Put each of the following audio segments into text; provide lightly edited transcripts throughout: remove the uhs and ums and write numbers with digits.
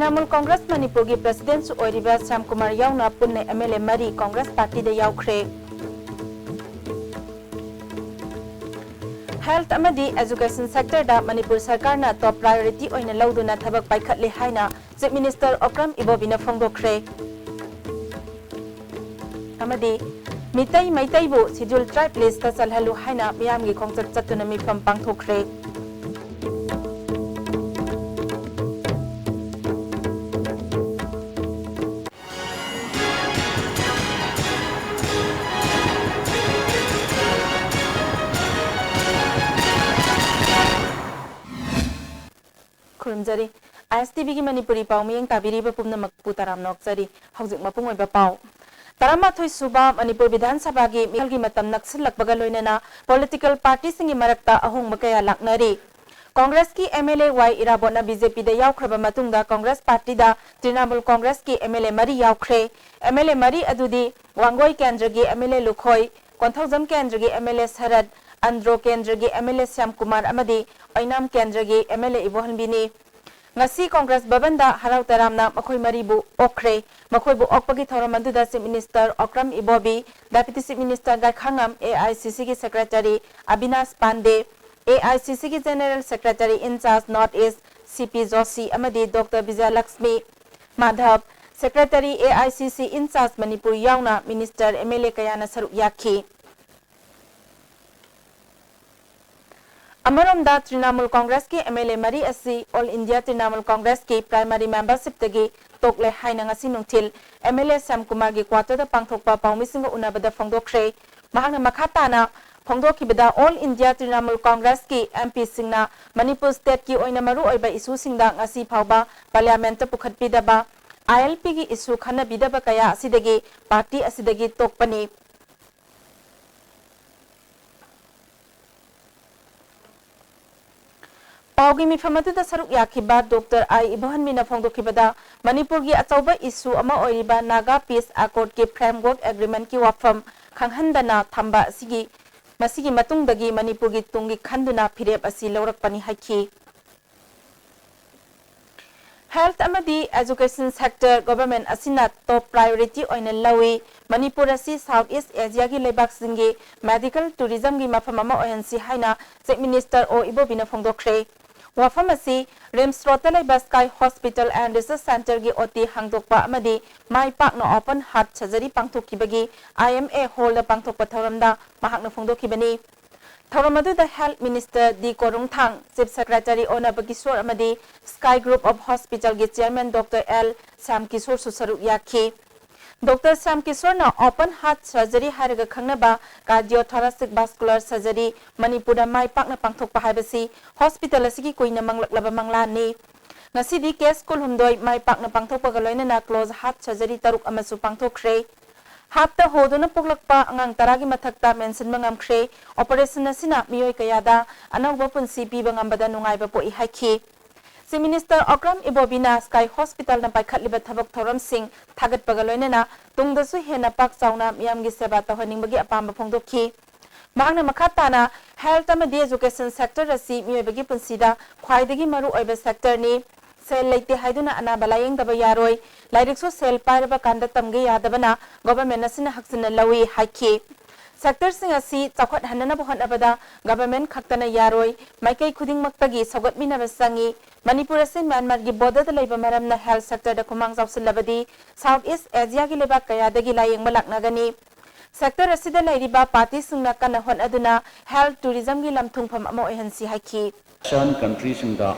Trinamool Congress Manipur ki President su oiriba Sam Kumar yauna punne MLA Mari Congress Party da yaukre. Health amadi education sector da Manipur Sarkar na top priority oina lauduna thabak paikhatle haina Chief Minister Okram Ibobina phongdokre. Amadi Mitai Maitai bu schedule tribe list ta salhalu haina miyamgi khongchat chatuna mifam pangthokre. Kurumjari ISTV ki Manipuri pau miyeng tabiri ba pumna makpu taram nokjari haujuk mapung oiba pau Taramathoi suba Manipur Vidhan Sabha gi mikhal gi matam naksil lakbaga loinana political party singi marakta ahung makaya laknari Congress ki MLA Y Irabona BJP da yaukraba matungda Congress party da Trinamool Congress ki MLA Mari yaukre MLA Mari adudi Wangoi Kendra gi MLA Lukhoi Konthaujam Kendra gi MLA Sarad Andro Kendra gi MLA Syam Kumar amadi Ainam Kendra gi MLA Ibohanbini Ngasi Congress Babanda Harau Taramna Makhoi Maribu Okre Makhoibu Okpagi Thoramanduda Chief Minister Okram Ibobi Deputy Chief Minister Gakhangam AICC ki Secretary Abhinas Pandey AICC ki General Secretary in charge North East CP Joshi amadi Dr. Vijay Lakshmi Madhav Secretary AICC in charge Manipur yauna Minister MLA Kayana Saruk Yakhi Amaramda Trinamool Congress ki MLA Mari asi All India Trinamool Congress ki primary membership tagi tokle haina ngasi nungthil MLA Sam Kumar gi quarter da pangthokpa pawmisinga unabada phongdokre mahangna makhatana phongdokhibada All India Trinamool Congress ki MP singna Manipur state ki oina maru oiba issue singda ngasi phawba parliament ta pukhatpidaba ILP gi issue khana bidaba kaya asidagi party asidagi tokpani Paugi mifamatu da saruk yakiba Dr. I Ibohanbina phongdokhibada Manipur gi achauba issue ama oiriba Naga Peace Accord ki framework agreement ki wafam khanghandana thamba sigi masigi matungdagi Manipur gi tungi khanduna phirep asi lawrakpani haiki Health amadi education sector government asina top priority oina lawi Manipur asi South East Asia gi lebak singi medical tourism gi mafam ama oyansi haina Chief Minister O Ibobina phongdokre Wafamasi Rims Rotalai Sky Hospital and Research Center gi oti hangdokpa amadi mai pakna open heart surgery pangthokibagi IMA hall da pangthokpa thoramda mahakna phongdokhibani thoramadu da Health Minister Di Korungthang Chief Secretary Ona Bagishwar amadi Sky Group of Hospital gi Chairman Dr. L Sam Kishore Susaru Yakhi Dr. Sam Kishore na open heart surgery haraga khangnaba cardiothoracic vascular surgery Manipur mai pakna pangthokpa haibasi hospital asigi koina manglaklaba manglani ngasidi case kul humdoi mai pakna pangthokpa ga loinana close heart surgery taruk amasu pangthokre hapta hoduna puklakpa angang taragi mathakta mention mangamkhre operation asina miyoi kayada anawba punsi piba ngambada nungaiba po ihakhi Chief Minister Okram Ibobina Sky Hospital na paikhatliba thabak thoram sing thagat pagaloinena tungdasu hena pak chauna miyamgi seba tawhaningbagi apamba phongdokhi mahangna makhatana health amadi education sector asi miyoibagi punsida khwaidagi maru oiba sector ni sel leite haiduna anaba layeng daba yaroi lairikso sel pairaba kanda tamge yadabana government asina haksina lawi haiki Sector sing asi chakhwat hanana bohan abada government khaktana yaroi maikai khuding maktagi sagat mina basangi Manipur ase Myanmar gi border da leiba maramna health sector da khumang jawsil labadi South East Asia gi leba kaya dagi layeng malak nagani sector asida lairiba party singna kana hon aduna health tourism gi lamthungpham amo ehansi haki Asian countries sinda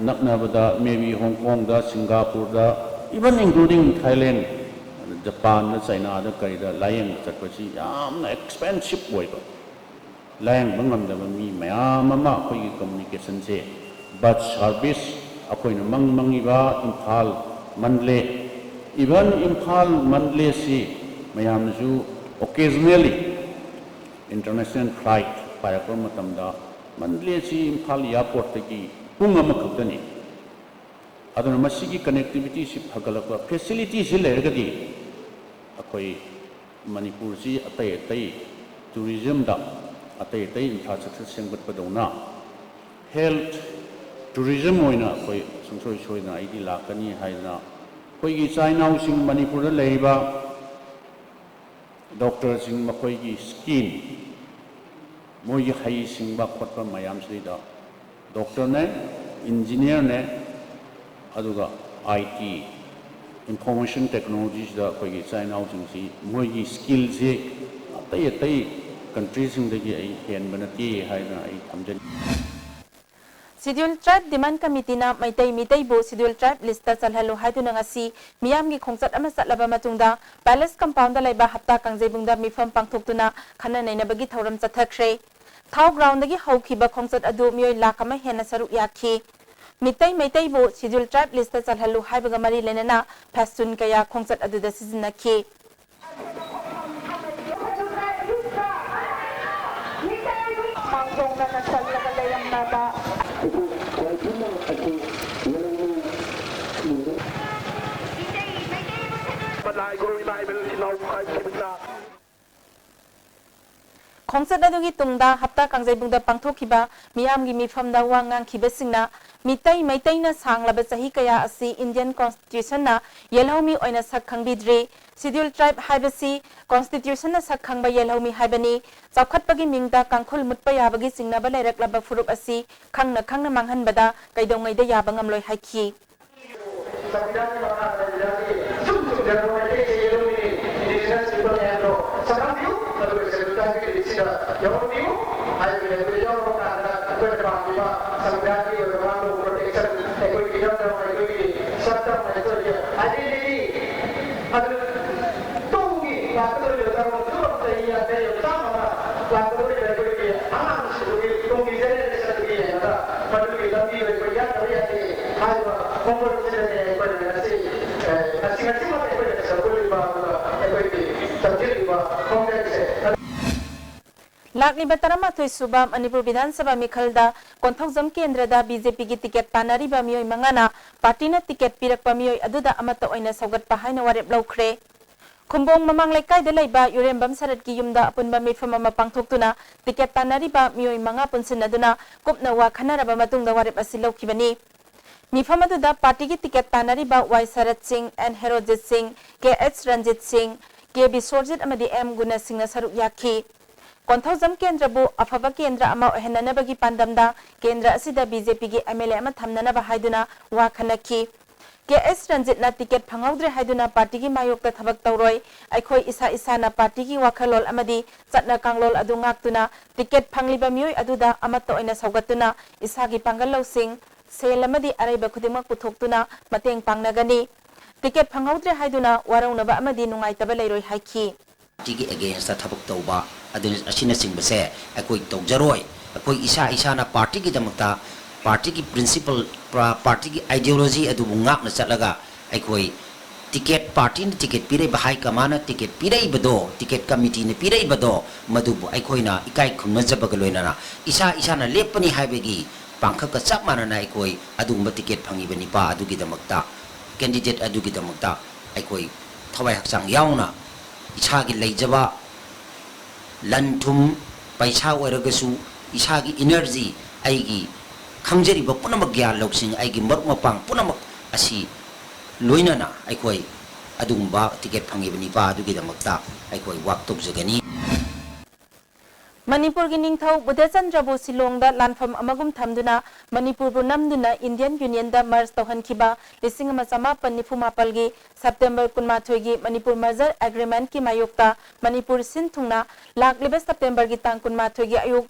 naknabada maybe Hong Kong da Singapore da even including Thailand Japan, China, the Korea, lying Chakwachi, expensive way. Lying Bangam, the Mama, communication say, but service, a coin among Mangiva, Impal, Mandle, even Impal, Mandle, see, Mayamzu, occasionally international flight, Parakramatamda, Mandle, see, Impal, Yaport, Pungamakutani. Other Masiki connectivity, Hagalaka, facilities, Hilarity. Akoi Manipur si atay tourism da atay infrastructure sengbat padona health tourism oina akoi sungsoi soina aidi lakani haina koigi chainau sing Manipur leiba doctor sing makoigi skin moi hai sing ba khotpa mayam sida doctor ne engineer ne aduga IT information technologies da koigi chainau sing si moi skill je tai countries sing da gi ai hen banati haina ai thamjen Schedule Tribe Demand Committee na Mitai bu Schedule Tribe lista chalhalu haiduna ngasi miyam gi khongchat ama chatlaba matungda Palace Compound da laiba hapta kangjebungda mifam pangthoktuna khana nainabagi thauram chathakre thau ground dagi haukiba khongchat adu mioi lakh ama hena saruk yakhi Mitai bu Schedule Tribe lista chalhalu haibaga mari lenana phastun kaya khongchat adu da sizinakhi Khongchat adugi tungda hapta kangjebungda pangthokiba miyamgi mifamda wangang khibasingna mitai na sanglaba chahi kaya asi Indian Constitution na yelhomi oina sakhangbidre Schedule Tribe haibasi Constitution na sakhangba yelhomi haibani chawkhatpagi mingda kangkhul mutpa yabagi singnaba laireklaba furup asi khangna manghanbada kaidongaida yaba ngamloi haikhi Lakliba taramathoi suba Manipur Vidhan Sabha Mikhalda Konthokjam Kendra da BJP gi ticket panariba mioi mangana party na ticket pirakpa mioi aduda amata oina saugatpa haina warep laukhre Khumbong mamang laikai da laiba Yurembam Sarat gi yumda apunba mifam ama pangthoktuna ticket panariba mioi manga punsinaduna kupna wa khanaraba matungda warep asi laukhibani Mifam aduda party gi ticket panariba Y Sarat Singh and Herojit Singh KH Ranjit Singh K Bisorjit amadi M Guna Singh na saruk yakhi Konthokjam Kendra bu afaba Kendra ama ohenanabagi pandamda Kendra asida BJP gi MLA ama thamnanaba haiduna wa khanakhi KS Ranjit na ticket phangaudre haiduna party gi mayokta thabak tawroi aikhoi isa na party gi wakhalol amadi chatna kanglol adu ngaktuna ticket phangliba mioi aduda amatta oina saugatuna isa gi pangal losing sel amadi araiba khudimak puthoktuna mateng pangnagani ticket phangaudre haiduna waraunaba amadi nungaitaba leiroi haikhi Tigi against the Tabuk Toba, Adina Singbase, a quick Togjaroi, a quick Isa na party damata, party principle, party ideology at Wungak Nasalaga, a quick ticket party, ticket pire Bahai Kamana, ticket pire bado, ticket committee in pire bado, Madubu, Ikoina, Ikai Kunazabagalona, Isa na Lepani Haibegi, Pankaka Sapmana Naikoi, Adumba ticket Pangibanipa, Adugidamakta, candidate Adugidamakta, Aikoi, Tawai Sang Yauna. Isagi leijaba lantum paisa oiragasu isagi energy aigi khangjari ba punamak gyan loksing aigi maruk mapang punamak asi loinana aikoi adumba ticket phangibani pa adugidamakta aikoi wak tokjagani Manipur gi ningthau Budhachandra bu Silongda lanfam amagum thamduna Manipur bu namduna Indian Union da merge tawhankhiba 1994 gi September 18 gi Manipur merger agreement ki mayokta Manipur sinthungna lakliba September gi tang 18 gi ayuk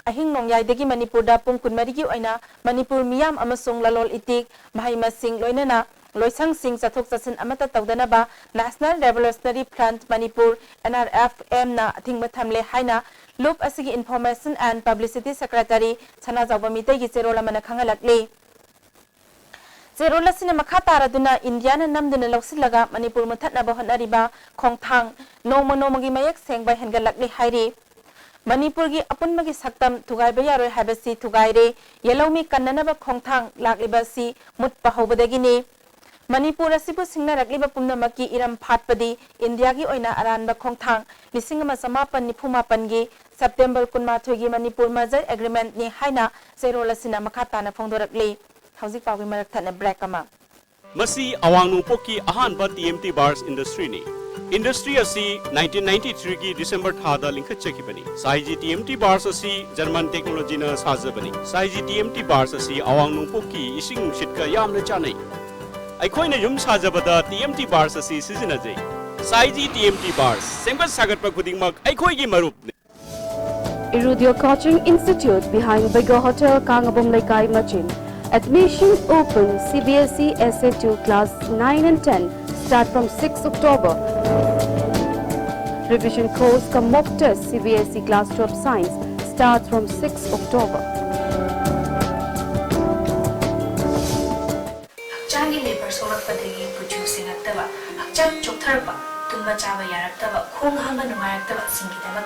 ahing nongyai degi Manipur da pung 12 gi oina Manipur miyam amasung lalol itik mahima sing loinana loisang sing chathok chasin amata tawdanaba National Revolutionary Front Manipur NRFM na thingba thamle haina Loop asigi Information and Publicity Secretary Chana Zawbamite gi Cherola mana khangalakli Cherola sina makha taraduna India na namduna loksilaga Manipur muthatna ba honariba khongthang noma gi mayak sengba hengalakli hairi Manipur gi apunmagi saktam thugaiba yaroi habasi thugaire yelomi kannanaba khongthang lakliba si mutpa hobadagini Manipur asibu singna rakliba pumnamaki iram phatpadi India gi oina aranba khongthang 1998 gi September 18 gi Manipur merger agreement ni haina Cherola sina makha tana phongdorakli Hauzik Pawi Marak Thana Break Ama. Masi awang nungpoki ahan ba TMT bars industry ni. Industry asi 1993 ki December thada linkha chekibani. Saiji TMT bars asi German technology na sajabani. Saiji TMT bars asi awang nungpoki ising shitka yamna chanai. Aikhoina yum sajabada TMT bars asi sizinajai. Saiji TMT bars semba sagatpa khudingmak aikhoi gi marup ne. Irudio Coaching Institute behind Bigger Hotel Kangabom Lekai Machin. Admission open CBSE SA2 class 9 and 10 start from 6 October. Revision course come mock test CBSE class 12 science starts from 6 October. Hakchangi labor sorakpadagi producing aktaba hakchang choktarba tumba chaba yaraktaba khong hanga nungaraktaba singidamak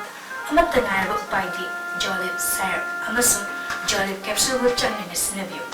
amatta ngaraba upaidi jolib syrup amasung jolib capsule bu changni sinabiyo.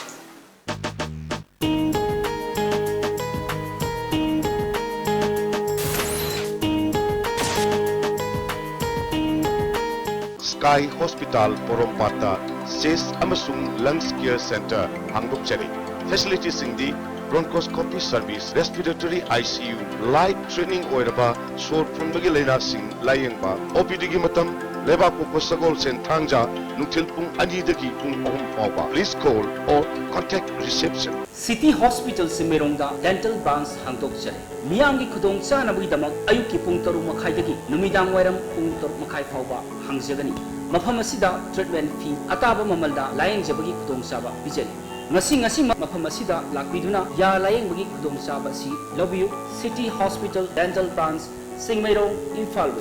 Sky Hospital Porompata SIS Amasung Lungs Care Center Hangdok Chari. Facilities in the bronchoscopy service, respiratory ICU, light training oiraba, sore from Bagilena Sing, Layengba, OPD Gimatam, Leba Pokosagol Sen Tangja, Nutil Pung Anidaki Pung Pong. Please call or contact reception. City Hospital Simerongda Dental Banks Hangdok Chari. Miyangi Kudong Chanabui Damak Ayuki Pung Toru Makaidagi, Numidang Waram Pung Tor Makai Fauba, Hangjagani. Mafamasida treatment fee Ataba Mamalda, Lion Jabagi Kudong Saba, Vijay. Ngasi mafamasida lakbiduna ya layeng bagi kudong saba si love you City Hospital Dental Branch Singmairong Imphal.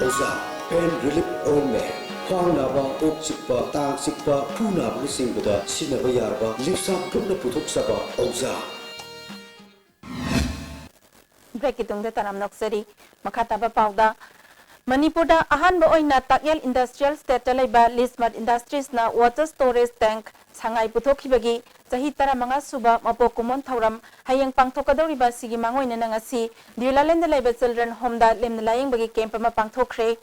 Oza pain relief ointment Khwang naba, ok sikpa, tang sikpa, pu naba singbuda sinaba yarba, lipsam kumna puthok saba, Oza. Break itung da taram noksari makataba pauda. Manipurda ahan ba oina takyal industrial state laiba Lismart Industries na water storage tank sangai puthokibagi sahi tara manga suba mapokumon thauram hayang pangthokadoriba sigi mangoina nangasi Dilaland laiba children home da lemnalayang bagi camp ma pangthokre.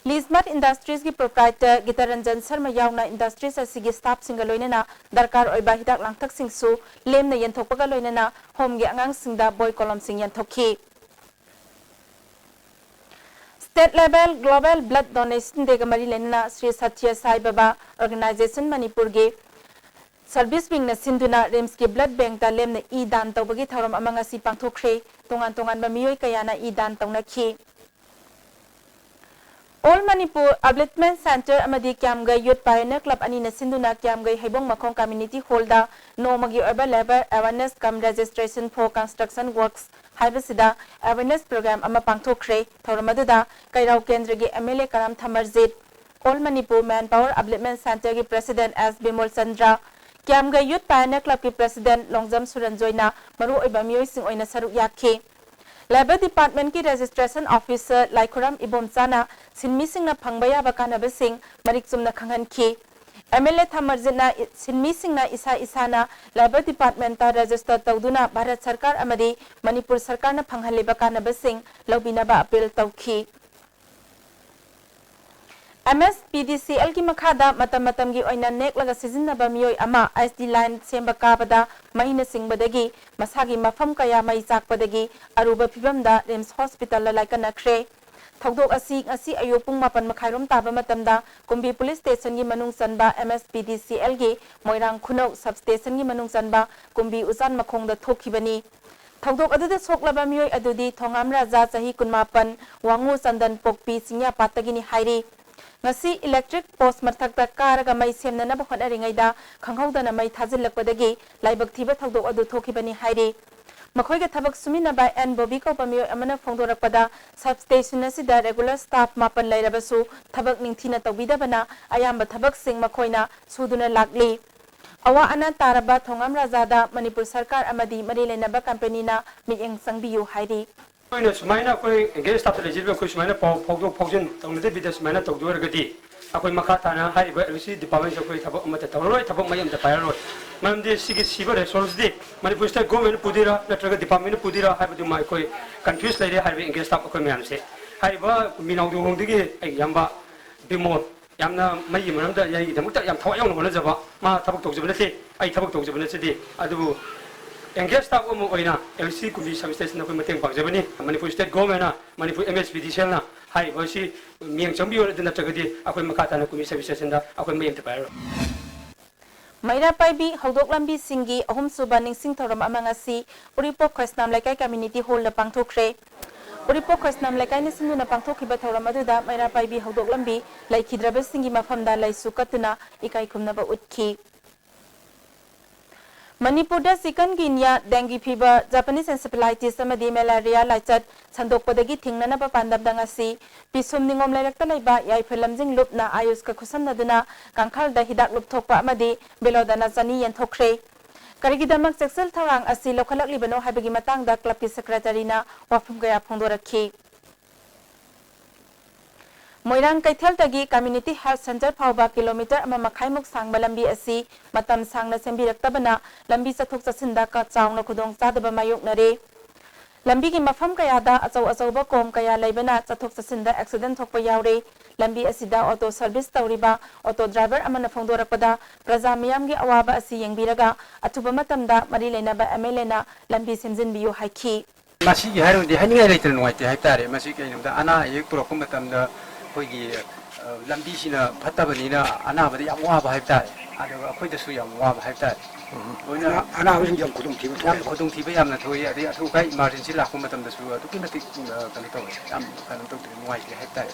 Lismart Industries ki proprietor Gitaranjan Sharma yauna industries asigi staff singa loinana darkar oiba hidak langthak singsu lemna yenthokpaga loinana home gi angang singda boy column sing yenthoki. State level global blood donation de gamari lenna Sri Satya Sai Baba organization Manipur ge service wing na sinduna Rems ki blood bank da lemna e dan tawbagi thoram amanga si pangthokre tongan ba miyoi kayana e dan tawnakhi. All Manipur Upliftment Center amadi Kiamgai Youth Pioneer Club anina sinduna Kiamgai Haibong Makong Community Hall da nomagi urban labor awareness cum registration for construction works haibasida awareness program ama pangthokre thauramada kairau kendra gi MLA Karam Thamarjit All Manipur Manpower Upliftment Center gi President S Bimol Chandra Kiamgai Youth Pioneer Club ki President Longjam Suranjoina maru oiba miyoi sing oina saruk yakhe. Labor Department ki Registration Officer Laikuram Ibomsana sinmi singna phangbaya bakana besing marik sumna khangan ki MLA Thamarjina sinmi singna isa na Labor Department ta register tawduna Bharat Sarkar amadi Manipur Sarkar na phanghale bakana besing lobina ba appeal tawki. MSPDCL ki makhada matam gi oina nek laga sizina ba miyoi ama SD line semba kabada mahina singbadagi masagi mafam kaya mai chakpadagi aruba phibamda Rems Hospital la laikana khre thogdok asi ayopung mapan makhairom taba matamda Kumbi Police Station gi manung sanba MSPDCL gi Moirang Khunau substation gi manung sanba Kumbi Uzan makhongda thokhibani thogdok aduda soklaba miyoi adudi Thongam Raja chahi 18 Wangu Sandan Pokpi Singya patagini hairi ngasi electric post mathakta karaga mai semnana ba khonaringaida khanghaudana mai thajilakpadagi laibak thiba thogdok adu thokhibani hairi makhoi ga thabak sumina ba and bobi ko pamiyo amana phongdorakpada substation asida regular staff mapan lairabasu thabak ningthina tawbida bana ayamba thabak sing makhoina suduna lakli awa ana taraba Thongam Rajada Manipur Sarkar amadi mari lenaba company na miyeng sangbiyu hairi Sumaina koi engage staff legible koi sumaina fogdo fogjen tongde bidas sumaina togdo ergadi ꯑꯩꯈꯣꯏ ꯃꯈꯥ ꯇꯥꯅ ꯍꯥꯏꯔꯤꯕ ꯁꯤ ꯗꯤꯄꯥꯔꯠꯃꯦꯟꯁꯦ ꯑꯩꯈꯣꯏ ꯊꯕꯛ ꯑꯃꯠꯇ ꯇꯧꯔꯔꯣꯏ ꯊꯕꯛ ꯃꯌꯥꯝꯗ ꯄꯥꯏꯔꯔꯣꯏ ꯃꯔꯝꯗꯤ ꯁꯤꯒꯤ ꯁꯤꯕ ꯔꯦꯁꯣꯔꯁꯗꯤ ꯃꯅꯤꯄꯨꯔ ꯁ꯭ꯇꯦꯠ ꯒꯣꯔꯃꯦꯟꯅ ꯄꯨꯗꯣꯏꯔꯥ ꯅꯠꯇ꯭ꯔꯒ ꯗꯤꯄꯥꯔꯠꯃꯦꯟꯅ ꯄꯨꯗꯣꯏꯔꯥ ꯍꯥꯏꯕꯗꯨꯃ ꯑꯩꯈꯣꯏ ꯀꯟꯐ꯭ꯌꯨꯁ ꯂꯩꯔꯦ ꯍꯥꯏꯔꯤꯕ ꯏꯪꯒꯦꯖ ꯁ꯭ꯇꯥꯐ ꯑꯩꯈꯣꯏ ꯃꯌꯥꯝꯁꯦ ꯍꯥꯏꯔꯤꯕ ꯃꯤꯅꯥꯎꯗꯨꯍꯣꯡꯗꯒꯤ ꯑꯩ ꯌꯥꯝꯕ ꯕꯤꯃꯣꯜ ꯌꯥꯝꯅ ꯃꯩꯒꯤ ꯃꯔꯝꯗ ꯑꯩꯒꯤꯗꯃꯛꯇ ꯌꯥꯝ ꯊꯋꯥꯏ ꯌꯥꯎꯅ ꯍꯣꯠꯅꯖꯕ ꯃꯥ ꯊꯕꯛ ꯇꯧꯖꯕ ꯅꯠꯇꯦ ꯑꯩ ꯊꯕꯛ ꯇꯧꯖꯕ ꯅꯠꯆꯗꯦ ꯑꯗꯨꯕꯨ engaged staff ꯑꯃ ꯑꯣꯏꯅ LC ꯀꯨꯝꯕꯤ ꯁꯕꯁ꯭ꯇꯦꯁꯟ ꯑꯩꯈꯣꯏ ꯃꯇꯦꯡ ꯄꯥꯡꯖꯕꯅꯤ ꯃꯅꯤꯄꯨꯔ ꯁ꯭ꯇꯦꯠ ꯒꯣꯔꯃꯦꯟꯅ ꯃꯅꯤꯄꯨꯔ MSPDCLꯅ ꯍꯥꯏꯔꯤꯕ ꯑꯁꯤ ꯃꯤꯠꯌꯦꯡ ꯆꯪꯕꯤꯌꯨ ꯑꯗꯨ ꯅꯠꯇ꯭ꯔꯒꯗꯤ ꯑꯩꯈꯣꯏ ꯃꯈꯥ ꯇꯥꯅ ꯀꯨꯝꯕꯤ ꯁꯕꯁ꯭ꯇꯦꯁꯟꯗ ꯑꯩꯈꯣꯏ ꯃꯌꯦꯛꯇ ꯄꯥꯏꯔꯔꯣꯏ ꯃꯩꯔꯥꯄꯥꯏꯕꯤ ꯍꯧꯗꯣꯛ ꯂꯝꯕꯤꯁꯤꯡꯒꯤ ꯑꯍꯨꯝꯁꯨꯕ ꯅꯤꯡꯁꯤꯡ ꯊꯧꯔꯝ ꯑꯃ ꯉꯁꯤ ꯎꯔꯤꯄꯣꯛ ꯈ꯭ꯔꯤꯁꯅꯥꯝ ꯂꯩꯀꯥꯏ ꯀꯝꯃ꯭ꯌꯨꯅꯤꯇꯤ ꯍꯣꯜꯗ ꯄꯥꯡꯊꯣꯛꯈ꯭ꯔꯦ ꯎꯔꯤꯄꯣꯛ ꯈ꯭ꯔꯤꯁꯅꯥꯝ ꯂꯩꯀꯥꯏꯅ ꯁꯤꯟꯗꯨꯅ ꯄꯥꯡꯊꯣꯛꯈꯤꯕ ꯊꯧꯔꯝ ꯑꯗꯨꯗ ꯃꯩꯔꯥꯄꯥꯏꯕꯤ ꯍꯧꯗꯣꯛ ꯂꯝꯕꯤ ꯂꯩꯈꯤꯗ꯭ꯔꯕꯁꯤꯡꯒꯤ ꯃꯐꯝꯗ ꯂꯩꯁꯨ ꯀꯠꯇꯨꯅ ꯏꯀꯥꯏ ꯈꯨꯝꯅꯕ ꯎꯠꯈꯤ Manipur Chikungunya, dengue fever, Japanese encephalitis, amadi malaria laichat sandokpadagi thingnanaba pandamdangasi pisum ningom lairakta laiba yaifelamjing lupna ayuska khusannaduna kangkhalda hidak lupthokpa amadi belodana chani yenthokre karigidamak sexual tharang asi lokhalakliबनो haibagi matangda club secretary na wafum gaya phongdorakhi Moirang Kaitheltagi Community Health Center Phauba kilometer ama makhaimuk sangba lambi asi matam sangna sembiraktabana lambi chathok chasinda ka chawna khudong chadaba mayoknare lambi gi mafam kayada achau kom kaya leibana chathok chasinda accident thokpa yaure lambi asida auto service tawriba auto driver amana phongdorakpada praja miyam gi awaba asi yengbiraga athuba matamda mari lenaba MLA na lambi semjinbiyu haiki masi gi harundi haninga leitre nuaite haitare masi kainamda ana yek prokom matamda koigi lambi sina phatabani anabadi yam waba haitare aduga akoidasu yam waba haitare oina anabadi yam khudung thiba yamna thoi adi athu kai emergency lakhu matamda su aduki matik kanu taw yam kanu taw nuaite haitare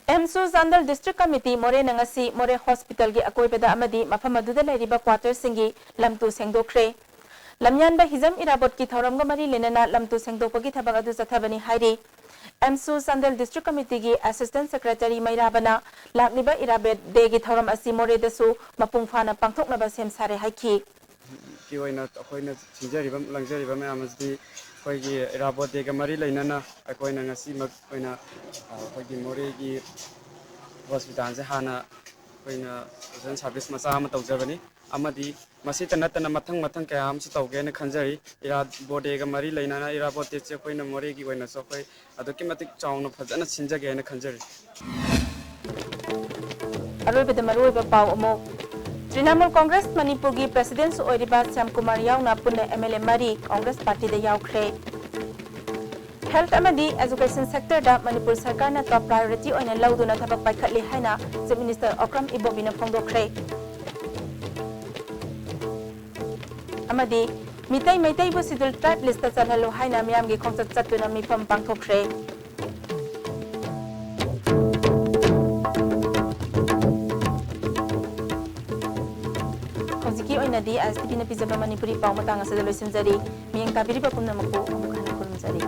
Emsu Zandal District Committee More Nangasi More Hospital gi akoibada amadi mafamaduda leiriba quarter singi lamtu sengdokre lamyanba hizam irabot ki thoramga mari lenana lamtu sengdokpagi thabak adu chathabani hairi Emsu Zandal District Committee gi Assistant Secretary Mairabana lakniba irabet de gi thoram asi More dasu mapung phana pangthoknaba sem sare haiki ki oina akoina sinjariba langjariba mayamsdi koigi irabot de ga mari leinana akoina ngasi mak oina koigi More gi hospital se hana koina urgent service macha ama tawjabani amadi masita natana mathang kaya amsi tawgena khanjari ira bode ga mari leinana ira bote che koina More gi oina so koi adoki matik chawna phajana sinjagena khanjari aroibeda maroiba paw amo Trinamool Congress Manipur gi President su oiriba Syam Kumar yauna punne MLA mari Congress Party da yaukre Health amadi education sector da Manipur sarkar na top priority oina lauduna thabak paikhatli haina Chief Minister Okram Ibobina phongdokre amadi mitai bu sidul tribe list ta chanalo haina miyam gi khongchat chatuna mifam pangthokre Hojiki oina di ISTV na pizaba Manipuri paw matanga sa daloy sinjari miyang kabiri pa pumna maku amukana kurumjari